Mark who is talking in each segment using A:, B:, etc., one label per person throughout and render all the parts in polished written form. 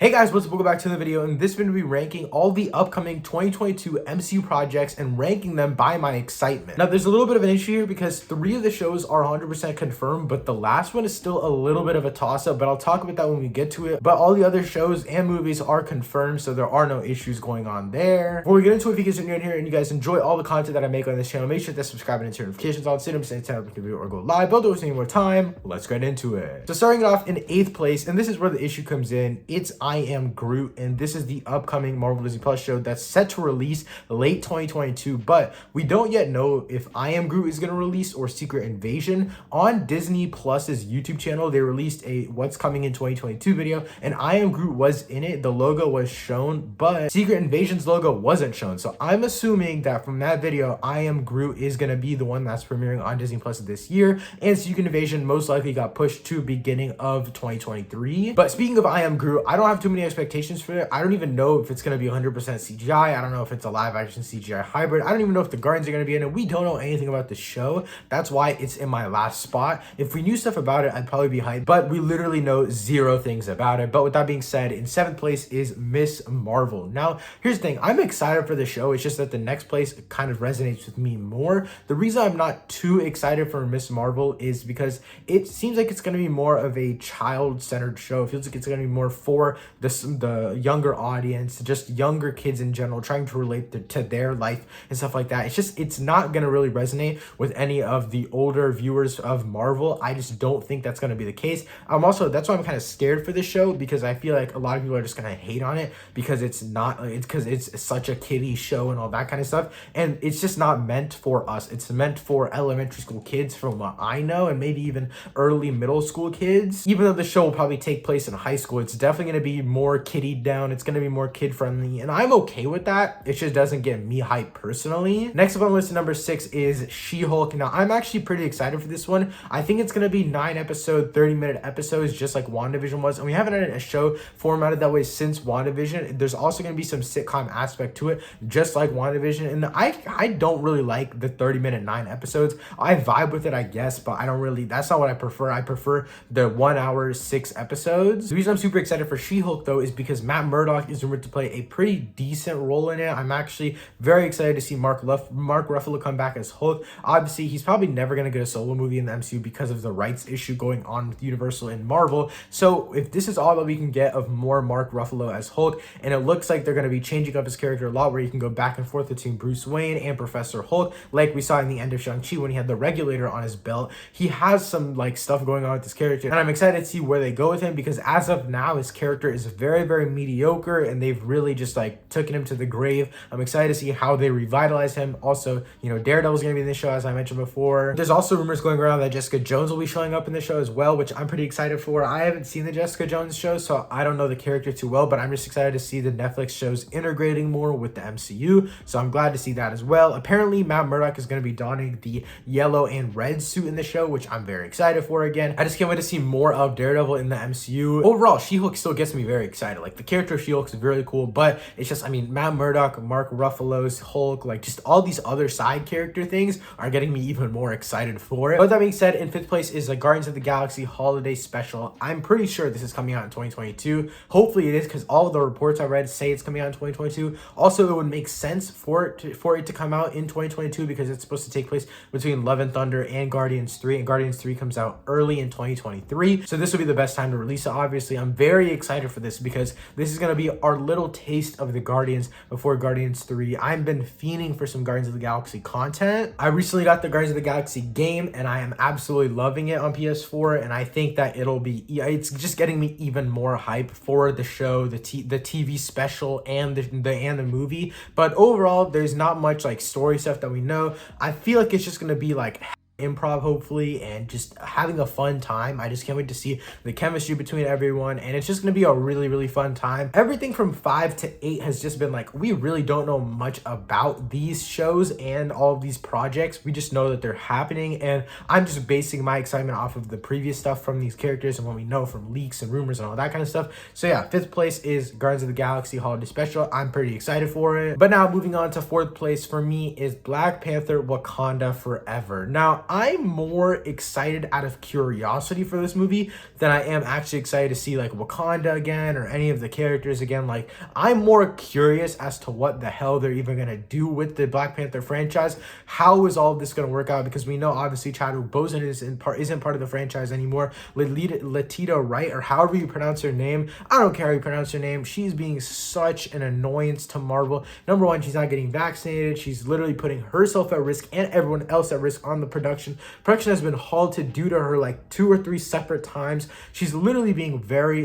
A: Hey guys, what's up? Welcome back to the video. In this video, we'll be ranking all the upcoming 2022 MCU projects and ranking them by my excitement. Now, there's a little bit of an issue here because 3 of the shows are 100% confirmed, but the last one is still a little bit of a toss-up, but I'll talk about that when we get to it. But all the other shows and movies are confirmed, so there are no issues going on there. Before we get into it, if you guys are new in here and you guys enjoy all the content that I make on this channel, make sure to subscribe and turn notifications on, so you don't miss any time we can video or go live. But don't waste any more time, let's get into it. So starting it off in 8th place, and this is where the issue comes in, it's I Am Groot, and this is the upcoming Marvel Disney Plus show that's set to release late 2022, but we don't yet know if I Am Groot is going to release or Secret Invasion. On Disney Plus's YouTube channel, they released a what's coming in 2022 video, and I Am Groot was in it. The logo was shown, but Secret Invasion's logo wasn't shown. So I'm assuming that from that video, I Am Groot is going to be the one that's premiering on Disney Plus this year, and Secret Invasion most likely got pushed to beginning of 2023. But speaking of I Am Groot, I don't have too many expectations for it. I don't even know if it's going to be 100% CGI. I don't know if it's a live action CGI hybrid. I don't even know if the Guardians are going to be in it. We don't know anything about the show. That's why it's in my last spot. If we knew stuff about it, I'd probably be hyped, but we literally know 0 things about it. But with that being said, in 7th place is Miss Marvel. Now, here's the thing. I'm excited for the show. It's just that the next place kind of resonates with me more. The reason I'm not too excited for Miss Marvel is because it seems like it's going to be more of a child-centered show. It feels like it's going to be more for the younger audience, just younger kids in general, trying to relate to their life and stuff like that. It's not going to really resonate with any of the older viewers of Marvel. I just don't think that's going to be the case. That's why I'm kind of scared for this show, because I feel like a lot of people are just going to hate on it because it's such a kiddie show and all that kind of stuff. And it's just not meant for us. It's meant for elementary school kids from what I know, and maybe even early middle school kids. Even though the show will probably take place in high school, it's definitely going to be more kiddie down. It's going to be more kid friendly, and I'm okay with that. It just doesn't get me hyped personally. Next up on the list, number 6 is She-Hulk. Now, I'm actually pretty excited for this one. I think it's going to be 9 episode, 30-minute episodes, just like WandaVision was, and we haven't had a show formatted that way since WandaVision. There's also going to be some sitcom aspect to it, just like WandaVision, and I don't really like the 30-minute 9 episodes. I vibe with it, I guess, but I don't really, that's not what I prefer. I prefer the 1 hour, 6 episodes. The reason I'm super excited for She-Hulk, though, is because Matt Murdock is rumored to play a pretty decent role in it. I'm actually very excited to see Mark Ruffalo come back as Hulk. Obviously, he's probably never going to get a solo movie in the MCU because of the rights issue going on with Universal and Marvel. So if this is all that we can get of more Mark Ruffalo as Hulk, and it looks like they're going to be changing up his character a lot, where you can go back and forth between Bruce Wayne and Professor Hulk, like we saw in the end of Shang-Chi when he had the Regulator on his belt. He has some like stuff going on with this character, and I'm excited to see where they go with him, because as of now, his character is very, very mediocre, and they've really just like taken him to the grave. I'm excited to see how they revitalize him. Also, Daredevil's gonna be in the show, as I mentioned before. There's also rumors going around that Jessica Jones will be showing up in the show as well, which I'm pretty excited for. I haven't seen the Jessica Jones show, so I don't know the character too well, but I'm just excited to see the Netflix shows integrating more with the MCU, so I'm glad to see that as well. Apparently, Matt Murdock is going to be donning the yellow and red suit in the show, which I'm very excited for again. I just can't wait to see more of Daredevil in the MCU. Overall, She-Hulk still gets me very excited. Like, the character of She-Hulk is really cool, but it's just, Matt Murdock, Mark Ruffalo's Hulk, like, just all these other side character things are getting me even more excited for it. But that being said, in 5th place is the Guardians of the Galaxy Holiday Special. I'm pretty sure this is coming out in 2022. Hopefully it is, because all of the reports I read say it's coming out in 2022. Also, it would make sense for it to come out in 2022, because it's supposed to take place between Love and Thunder and Guardians 3, and Guardians 3 comes out early in 2023. So this will be the best time to release it. Obviously, I'm very excited for this, because this is going to be our little taste of the Guardians before Guardians 3. I've been fiending for some Guardians of the Galaxy content. I recently got the Guardians of the Galaxy game, and I am absolutely loving it on PS4, and I think that it's just getting me even more hype for the show, the TV special, and the movie. But overall, there's not much like story stuff that we know. I feel like it's just gonna be like improv, hopefully, and just having a fun time. I just can't wait to see the chemistry between everyone, and it's just gonna be a really, really fun time. Everything from 5 to 8 has just been like, we really don't know much about these shows and all of these projects. We just know that they're happening, and I'm just basing my excitement off of the previous stuff from these characters and what we know from leaks and rumors and all that kind of stuff. So yeah, 5th place is Guardians of the Galaxy Holiday Special. I'm pretty excited for it. But now moving on to 4th place for me is Black Panther Wakanda Forever. Now, I'm more excited out of curiosity for this movie than I am actually excited to see like Wakanda again or any of the characters again. Like, I'm more curious as to what the hell they're even gonna do with the Black Panther franchise. How is all of this gonna work out? Because we know obviously Chadwick Boseman isn't part of the franchise anymore. Latita Wright, or however you pronounce her name, I don't care how you pronounce her name, she's being such an annoyance to Marvel. Number one, she's not getting vaccinated. She's literally putting herself at risk and everyone else at risk on the production. Production has been halted due to her like 2 or 3 separate times. She's literally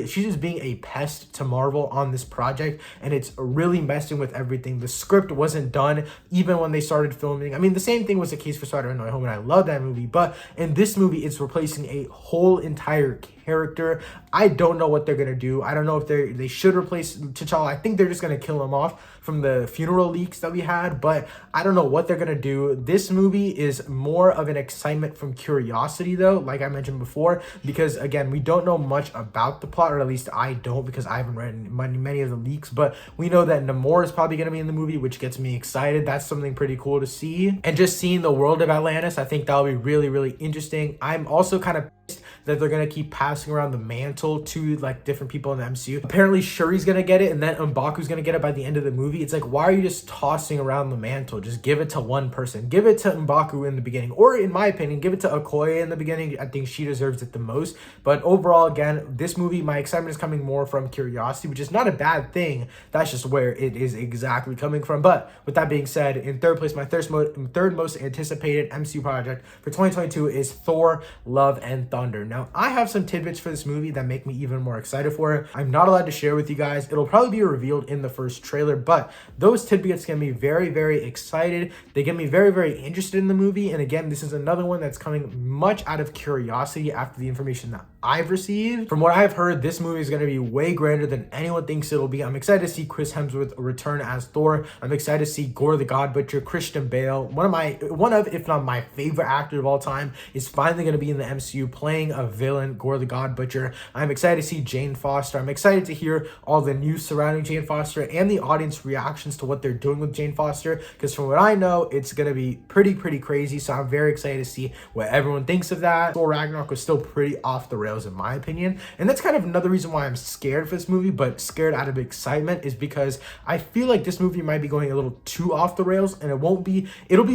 A: she's just being a pest to Marvel on this project, and it's really messing with everything. The script wasn't done even when they started filming. I mean, the same thing was the case for Spider-Man No Way Home, and I love that movie, but in this movie, it's replacing a whole entire character. I don't know what they're gonna do. I don't know if they should replace T'Challa. I think they're just gonna kill him off from the funeral leaks that we had, but I don't know what they're gonna do. This movie is more of an excitement from curiosity though, like I mentioned before, because again, we don't know much about the plot, or at least I don't, because I haven't read many of the leaks, but we know that Namor is probably gonna be in the movie, which gets me excited. That's something pretty cool to see. And just seeing the world of Atlantis, I think that'll be really, really interesting. I'm also kind of pissed that they're gonna keep passing around the mantle to like different people in the MCU. Apparently Shuri's gonna get it, and then M'Baku's gonna get it by the end of the movie. It's like, why are you just tossing around the mantle? Just give it to one person. Give it to M'Baku in the beginning, or in my opinion, give it to Okoye in the beginning. I think she deserves it the most. But overall, again, this movie, my excitement is coming more from curiosity, which is not a bad thing. That's just where it is exactly coming from. But with that being said, in third place, my third most anticipated MCU project for 2022 is Thor: Love and Thunder. Now, I have some tidbits for this movie that make me even more excited for it. I'm not allowed to share with you guys. It'll probably be revealed in the first trailer, but those tidbits get me very, very excited. They get me very, very interested in the movie. And again, this is another one that's coming much out of curiosity after the information that I've received. From what I've heard, this movie is going to be way grander than anyone thinks it'll be. I'm excited to see Chris Hemsworth return as Thor. I'm excited to see Gore the God Butcher, Christian Bale, one of, if not my favorite actor of all time, is finally going to be in the MCU playing a villain, Gore the God Butcher. I'm excited to see Jane Foster. I'm excited to hear all the news surrounding Jane Foster and the audience reactions to what they're doing with Jane Foster, because from what I know, it's going to be pretty crazy. So I'm very excited to see what everyone thinks of that. Thor Ragnarok was still pretty off the rails in my opinion, and that's kind of another reason why I'm scared for this movie, but scared out of excitement, is because I feel like this movie might be going a little too off the rails, and it'll be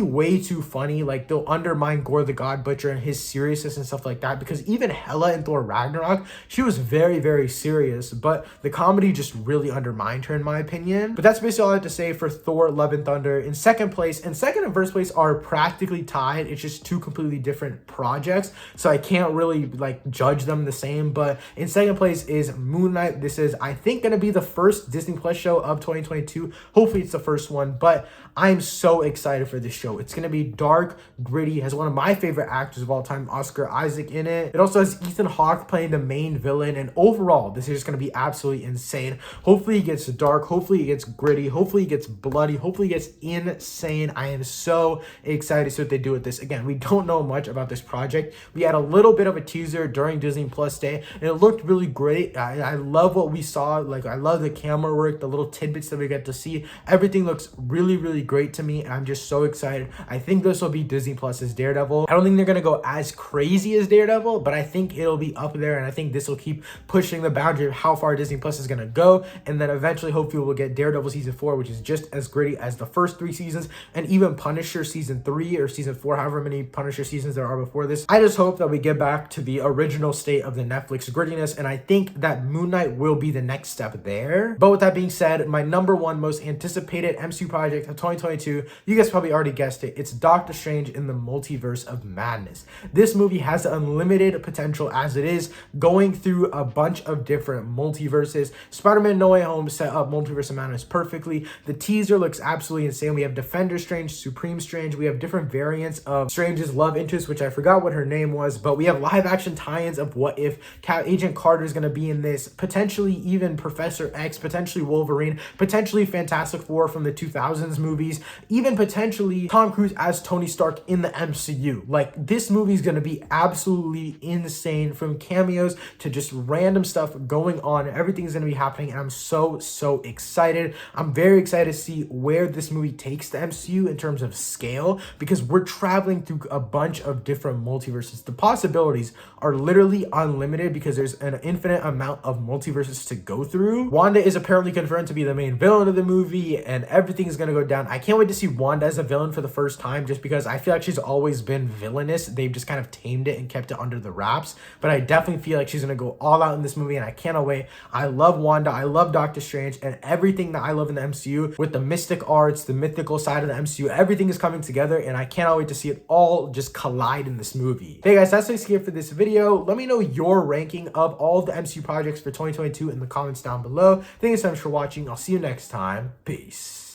A: way too funny. Like, they'll undermine Gore the God Butcher and his seriousness and stuff like that, because even Hela in Thor Ragnarok, she was very serious, but the comedy just really undermined her in my opinion. But that's basically all I have to say for Thor: Love and Thunder. In second place, and second and first place are practically tied. It's just two completely different projects, so I can't really like judge them the same. But in second place is Moonlight. This is, I think, gonna be the first Disney Plus show of 2022. Hopefully it's the first one, but I'm so excited for this show. It's gonna be dark, gritty, has one of my favorite actors of all time, Oscar Isaac, in it. It also has Ethan Hawke playing the main villain, and overall, this is just gonna be absolutely insane. Hopefully it gets dark, hopefully it gets gritty, hopefully it gets bloody, hopefully it gets insane. I am so excited to see what they do with this. Again, we don't know much about this project. We had a little bit of a teaser during Disney Plus Day, and it looked really great. I love what we saw. Like, I love the camera work, the little tidbits that we get to see. Everything looks really great to me, and I'm just so excited. I think this will be Disney Plus's Daredevil. I don't think they're gonna go as crazy as Daredevil, but I think it'll be up there, and I think this will keep pushing the boundary of how far Disney Plus is gonna go, and then eventually hopefully we'll get Daredevil season 4, which is just as gritty as the first 3 seasons, and even Punisher season 3 or season 4, however many Punisher seasons there are before this. I just hope that we get back to the original state of the Netflix grittiness, and I think that Moon Knight will be the next step there. But with that being said, my number one most anticipated MCU project of 2022, you guys probably already guessed it, it's Doctor Strange in the Multiverse of Madness. This movie has unlimited potential as it is, going through a bunch of different multiverses. Spider-Man No Way Home set up Multiverse of Madness perfectly. The teaser looks absolutely insane. We have Defender Strange, Supreme Strange, we have different variants of Strange's love interest, which I forgot what her name was, but we have live action tie-ins of of what if Agent Carter is going to be in this, potentially even Professor X, potentially Wolverine, potentially Fantastic Four from the 2000s movies, even potentially Tom Cruise as Tony Stark in the MCU. Like, this movie is going to be absolutely insane, from cameos to just random stuff going on. Everything's going to be happening, and I'm so excited. I'm very excited to see where this movie takes the MCU in terms of scale, because we're traveling through a bunch of different multiverses. The possibilities are literally unlimited because there's an infinite amount of multiverses to go through. Wanda is apparently confirmed to be the main villain of the movie, and everything is going to go down. I can't wait to see Wanda as a villain for the first time, just because I feel like she's always been villainous. They've just kind of tamed it and kept it under the wraps, but I definitely feel like she's going to go all out in this movie, and I cannot wait. I love Wanda, I love Doctor Strange, and everything that I love in the MCU with the mystic arts, the mythical side of the MCU, everything is coming together, and I cannot wait to see it all just collide in this movie. Hey guys, that's basically it for this video. Let me know your ranking of all of the MCU projects for 2022 in the comments down below. Thank you so much for watching. I'll see you next time. Peace.